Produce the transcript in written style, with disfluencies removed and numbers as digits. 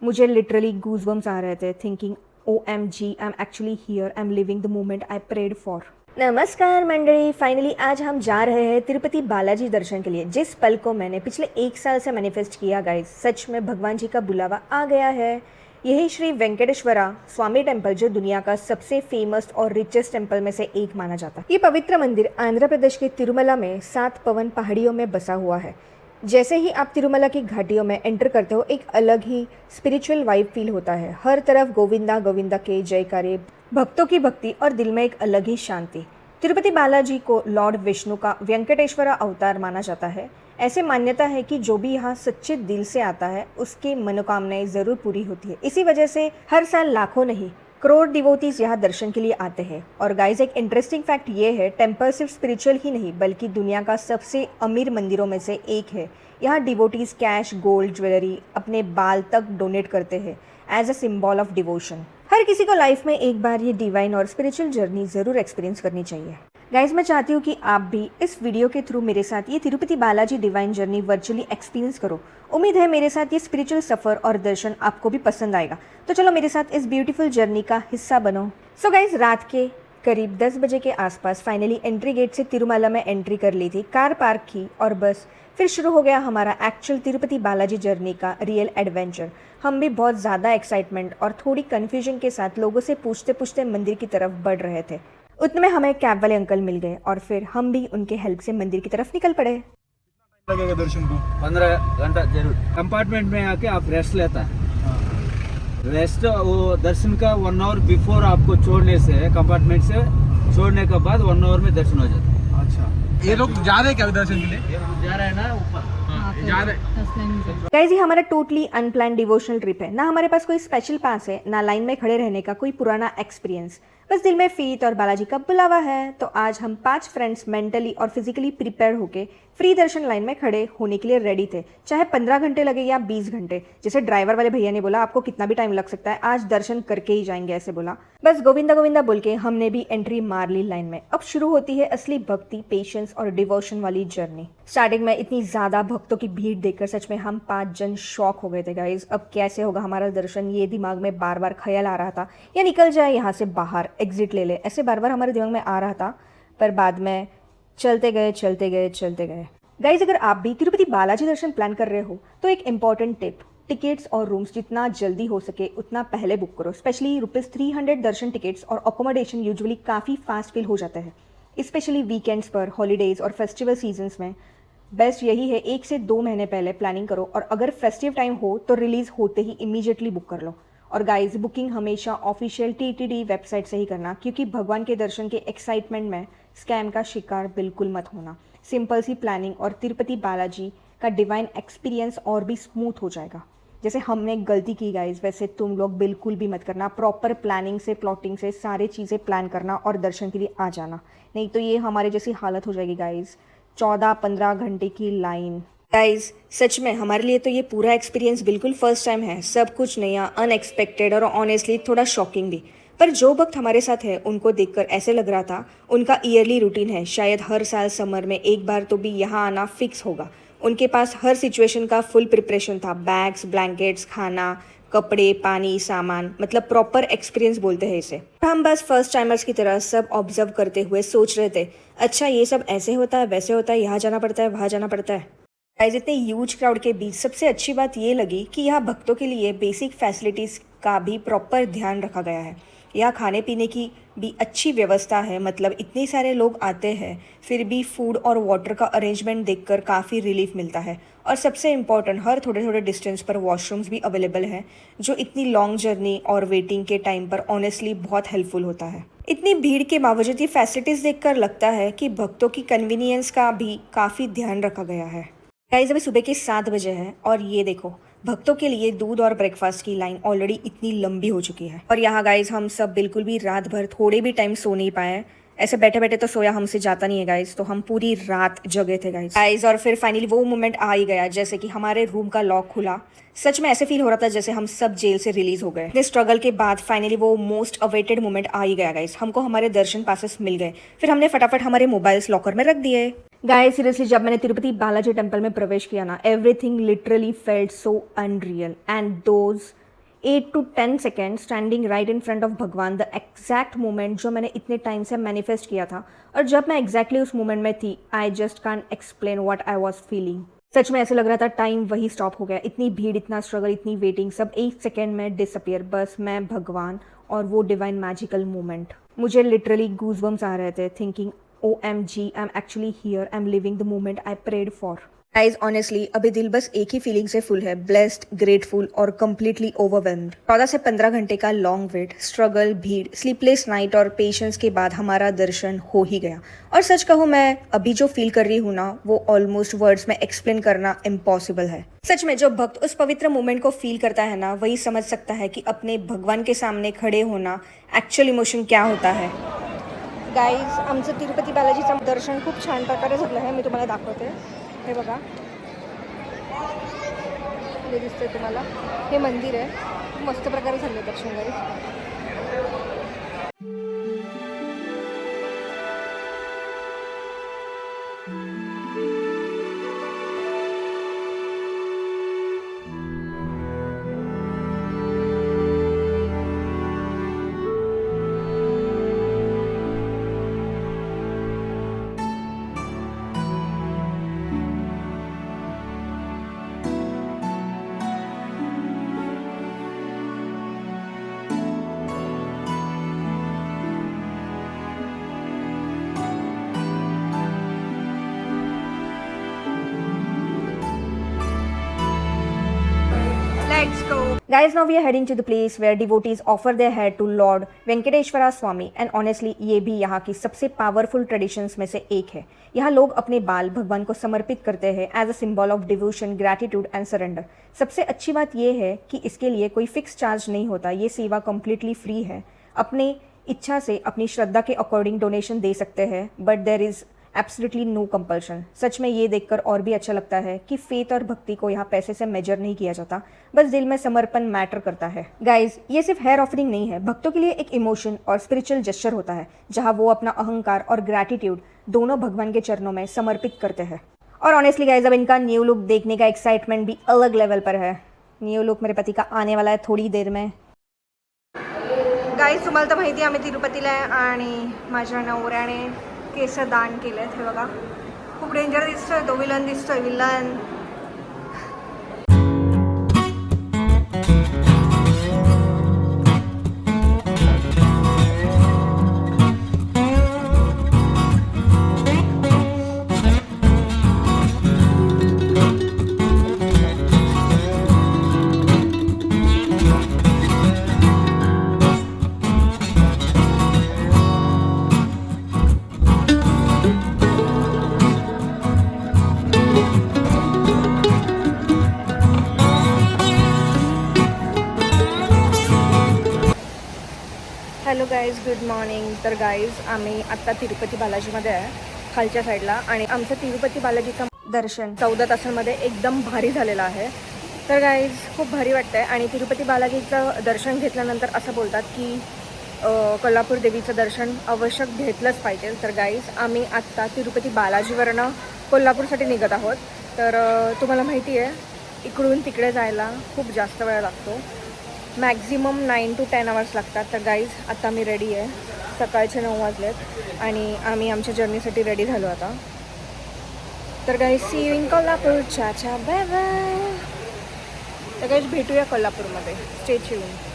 मुझे literally goosebumps आ रहे थे thinking OMG I am actually here I am living the moment I prayed for. नमस्कार मंडली, फाइनली आज हम जा रहे हैं तिरुपति बालाजी दर्शन के लिए। जिस पल को मैंने पिछले 1 साल से मैनिफेस्ट किया गाइस, सच में भगवान जी का बुलावा आ गया है। यही श्री वेंकटेश्वरा स्वामी टेम्पल, जो दुनिया का सबसे फेमस और रिचेस्ट टेम्पल में से एक माना जाता है। ये पवित्र मंदिर आंध्र प्रदेश के तिरुमला में 7 पवन पहाड़ियों में बसा हुआ है। जैसे ही आप तिरुमला की घाटियों में एंटर करते हो, एक अलग ही स्पिरिचुअल वाइब फील होता है। हर तरफ गोविंदा गोविंदा के जयकारे, भक्तों की भक्ति और दिल में एक अलग ही शांति। तिरुपति बालाजी को लॉर्ड विष्णु का वेंकटेश्वरा अवतार माना जाता है। ऐसे मान्यता है कि जो भी यहाँ सच्चे दिल से आता है, उसकी मनोकामनाएं ज़रूर पूरी होती है। इसी वजह से हर साल लाखों नहीं, करोड़ डिवोटीज यहाँ दर्शन के लिए आते हैं। और गाइस, एक इंटरेस्टिंग फैक्ट ये है, टेम्पल सिर्फ स्पिरिचुअल ही नहीं बल्कि दुनिया का सबसे अमीर मंदिरों में से एक है। यहाँ डिवोटीज कैश, गोल्ड, ज्वेलरी, अपने बाल तक डोनेट करते हैं as a symbol of devotion. हर किसी को लाइफ में एक बार ये डिवाइन और स्पिरिचुअल जर्नी ज़रूर एक्सपीरियंस करनी चाहिए। गाइज, मैं चाहती हूँ कि आप भी इस वीडियो के थ्रू मेरे साथ ये Tirupati Balaji divine journey virtually experience करो। उम्मीद है मेरे साथ ये स्पिरिचुअल सफ़र और दर्शन आपको भी पसंद आएगा। तो चलो मेरे साथ इस ब्यूटीफुल जर्नी का हिस्सा बनो। सो गाइज, रात के करीब 10 बजे के आसपास फाइनली एंट्री गेट से तिरुमला में एंट्री कर ली थी, कार पार्क की और बस फिर शुरू हो गया हमारा एक्चुअल तिरुपति बालाजी जर्नी का रियल एडवेंचर। हम भी बहुत ज़्यादा एक्साइटमेंट और थोड़ी कन्फ्यूजन के साथ लोगों से पूछते पूछते मंदिर की तरफ बढ़ रहे थे। उतने में हमें कैब वाले अंकल मिल गए और फिर हम भी उनके हेल्प से मंदिर की तरफ निकल पड़े। लगेगा दर्शन को 15 घंटा जरूर। कंपार्टमेंट में आके आप रेस्ट लेता है। रेस्ट वो दर्शन का 1 आवर बिफोर आपको छोड़ने से, कंपार्टमेंट से छोड़ने के बाद 1 आवर में दर्शन हो जाता है। अच्छा, ये लोग जा रहे हैं क्या दर्शन के लिए? जा रहा है ना ऊपर, जा रहे हैं। गाइस, ये हमारा टोटली अनप्लान डिवोशनल ट्रिप है। ना हमारे पास कोई स्पेशल पास है, ना लाइन में खड़े रहने का कोई पुराना एक्सपीरियंस। बस दिल में फीत और बालाजी का बुलावा है। तो आज हम 5 फ्रेंड्स मेंटली और फिजिकली प्रिपेयर होके फ्री दर्शन लाइन में खड़े होने के लिए रेडी थे, चाहे 15 घंटे लगे या 20 घंटे। जैसे ड्राइवर वाले भैया ने बोला, आपको कितना भी टाइम लग सकता है, आज दर्शन करके ही जाएंगे, ऐसे बोला। बस गोविंदा गोविंदा बोल के हमने भी एंट्री मार ली लाइन में। अब शुरू होती है असली भक्ति, पेशेंस और डिवोशन वाली जर्नी। स्टार्टिंग में इतनी ज़्यादा भक्तों की भीड़ देखकर सच में हम 5 जन शॉक हो गए थे गाइज। अब कैसे होगा हमारा दर्शन, ये दिमाग में बार बार ख्याल आ रहा था। या निकल जाए यहाँ से बाहर, एग्जिट ले ले, ऐसे बार बार हमारे दिमाग में आ रहा था। पर बाद में चलते गए चलते गए चलते गए। गाइज, अगर आप भी तिरुपति बालाजी दर्शन प्लान कर रहे हो तो एक इंपॉर्टेंट टिप, टिकट्स और रूम्स जितना जल्दी हो सके उतना पहले बुक करो। स्पेशली ₹300 दर्शन टिकट्स और अकोमोडेशन यूजुअली काफ़ी फास्ट फिल हो जाता है, स्पेशली वीकेंड्स पर, हॉलीडेज़ और फेस्टिवल सीजन्स में। बेस्ट यही है 1 से 2 महीने पहले प्लानिंग करो, और अगर फेस्टिव टाइम हो तो रिलीज़ होते ही इमीडिएटली बुक कर लो। और गाइज, बुकिंग हमेशा ऑफिशियल TTD वेबसाइट से ही करना, क्योंकि भगवान के दर्शन के एक्साइटमेंट में स्कैम का शिकार बिल्कुल मत होना। सिंपल सी प्लानिंग और तिरुपति बालाजी का डिवाइन एक्सपीरियंस और भी स्मूथ हो जाएगा। जैसे हमने गलती की गाइज, वैसे तुम लोग बिल्कुल भी मत करना। प्रॉपर प्लानिंग से, प्लॉटिंग से सारी चीज़ें प्लान करना और दर्शन के लिए आ जाना, नहीं तो ये हमारे जैसी हालत हो जाएगी गाइज। 14-15 घंटे की लाइन। गाइज, सच में हमारे लिए तो ये पूरा एक्सपीरियंस बिल्कुल फर्स्ट टाइम है। सब कुछ नया, अनएक्सपेक्टेड और ऑनेस्टली थोड़ा शॉकिंग भी। पर जो भक्त हमारे साथ है उनको देखकर ऐसे लग रहा था उनका ईयरली रूटीन है, शायद हर साल समर में एक बार तो भी यहाँ आना फिक्स होगा। उनके पास हर सिचुएशन का फुल प्रिपरेशन था, बैग्स, ब्लैंकेट्स, खाना, कपड़े, पानी, सामान, मतलब प्रॉपर एक्सपीरियंस बोलते हैं इसे। हम बस फर्स्ट टाइमर्स की तरह सब ऑब्जर्व करते हुए सोच रहे थे, अच्छा ये सब ऐसे होता है, वैसे होता है, यहाँ जाना पड़ता है, वहाँ जाना पड़ता है। गाइस, इतने ह्यूज क्राउड के बीच सबसे अच्छी बात ये लगी कि यहाँ भक्तों के लिए बेसिक फैसिलिटीज़ का भी प्रॉपर ध्यान रखा गया है। यहाँ खाने पीने की भी अच्छी व्यवस्था है, मतलब इतने सारे लोग आते हैं फिर भी फूड और वाटर का अरेंजमेंट देखकर काफ़ी रिलीफ मिलता है। और सबसे इम्पॉर्टेंट, हर थोड़े थोड़े डिस्टेंस पर वॉशरूम्स भी अवेलेबल हैं, जो इतनी लॉन्ग जर्नी और वेटिंग के टाइम पर ऑनेस्टली बहुत हेल्पफुल होता है। इतनी भीड़ के बावजूद ये फैसिलिटीज़ देखकर लगता है कि भक्तों की कन्वीनियंस का भी काफ़ी ध्यान रखा गया है। गाइस, अभी सुबह के 7 बजे हैं और ये देखो, भक्तों के लिए दूध और ब्रेकफास्ट की लाइन ऑलरेडी इतनी लंबी हो चुकी है। और यहाँ गाइस, हम सब बिल्कुल भी रात भर थोड़े भी टाइम सो नहीं पाए। ऐसे बैठे बैठे तो सोया हमसे जाता नहीं है गाइस, तो हम पूरी रात जगे थे गाइस। और फिर फाइनली वो मोमेंट आ ही गया, जैसे कि हमारे रूम का लॉक खुला। सच में ऐसे फील हो रहा था जैसे हम सब जेल से रिलीज हो गए। इतने स्ट्रगल के बाद फाइनली वो मोस्ट अवेटेड मोमेंट आ ही गया गाइस। हमको हमारे दर्शन पासेस मिल गए। फिर हमने फटाफट हमारे मोबाइल्स लॉकर में रख दिए। गाइस, सीरियसली जब मैंने तिरुपति बालाजी टेम्पल में प्रवेश किया ना, everything literally felt so unreal, and those 8 to 10 second standing right in front of भगवान, द एग्जैक्ट मोमेंट जो मैंने इतने टाइम से मैनिफेस्ट किया था, और जब मैं एग्जैक्टली उस मोमेंट में थी, I just can't explain what I was feeling. सच में ऐसे लग रहा था टाइम वही स्टॉप हो गया। इतनी भीड़, इतना स्ट्रगल, इतनी वेटिंग, सब 1 सेकेंड में डिसअपियर। बस मैं, भगवान और वो डिवाइन मैजिकल मोमेंट। मुझे लिटरली गूज़बम्स आ रहे थे, thinking OMG, I am actually here, I am living the moment I prayed for. Guys honestly अभी दिल बस एक ही फीलिंग से फुल है, ब्लेस्ड, ग्रेटफुल और कंप्लीटली ओवरवेल्म्ड। 14 से 15 घंटे का लॉन्ग वेट, स्ट्रगल, भीड़, स्लीपलेस नाइट और पेशेंस के बाद हमारा दर्शन हो ही गया। और सच कहूँ, मैं अभी जो फील कर रही हूँ ना, वो ऑलमोस्ट वर्ड्स में एक्सप्लेन करना इम्पॉसिबल है। सच में जो भक्त उस पवित्र मोमेंट को फील करता है ना, वही समझ सकता है कि अपने भगवान के सामने खड़े होना एक्चुअल इमोशन क्या होता है। गाईज आमचं तिरुपती बालाजीचं दर्शन खूप छान प्रकारे झालं आहे, मी तुम्हाला दाखवते। हे बघा, हे दिसतंय तुम्हाला, हे मंदिर आहे, मस्त प्रकारे झालं दर्शन guys. Let's go. Guys, now we are heading to the place where devotees offer their head to Lord Venkateswara Swamy, and honestly ये भी यहाँ की सबसे पावरफुल ट्रेडिशंस में से एक है। यहाँ लोग अपने बाल भगवान को समर्पित करते हैं as a symbol of devotion, gratitude and surrender. सबसे अच्छी बात ये है कि इसके लिए कोई फिक्स चार्ज नहीं होता, ये सेवा कम्प्लीटली फ्री है। अपने इच्छा से अपनी श्रद्धा के अकॉर्डिंग डोनेशन दे सकते हैं, but there is absolutely no compulsion. सच में ये देखकर और भी अच्छा लगता है कि फेथ और भक्ति को यहाँ पैसे से मेजर नहीं किया जाता, बस दिल में समर्पण मैटर करता है। गाइज ये सिर्फ हेयर ऑफरिंग नहीं है, भक्तों के लिए एक इमोशन और स्पिरिचुअल जेस्चर होता है, जहाँ वो अपना अहंकार और ग्रैटिट्यूड दोनों भगवान के चरणों में समर्पित करते हैं। और ऑनेस्टली गाइज अब इनका न्यू लुक देखने का एक्साइटमेंट भी अलग लेवल पर है। न्यू लुक मेरे पति का आने वाला है थोड़ी देर में। गाइज तुम्हाला तर माहिती आहे आम्ही तिरुपतीला आहे आणि माझ्या नवऱ्याने केस दान केलेत। हे बघा, खूप डेंजर दिसतोय तो, विलन दिसतोय, villain. Hello guys, good morning. तर गाईज आम्ही आत्ता तिरुपती बालाजीमध्ये आहे, खालच्या साईडला, आणि आमचं तिरुपती बालाजीचं दर्शन 14 तासांमध्ये एकदम भारी झालेलं आहे। तर गाईज खूप भारी वाटतं आहे, आणि तिरुपती बालाजीचं दर्शन घेतल्यानंतर असं बोलतात की कोल्हापूर देवीचं दर्शन आवश्यक घेतलंच पाहिजे। तर गाईज आम्ही आत्ता तिरुपती बालाजीवरनं कोल्हापूरसाठी निघत आहोत। तर तुम्हाला माहिती आहे इकडून तिकडे जायला खूप जास्त वेळ लागतो, मॅक्झिमम 9 to 10 आवर्स लागतात। तर गाईज आता मी रेडी आहे, सकाळचे 9 वाजलेत आणि आम्ही आमच्या जर्नीसाठी रेडी झालो आता। तर guys see you in Kolhapur, चा चा बाय बाय। तर गाईज भेटूया कोल्हापूरमध्ये, स्टे ट्यून्ड।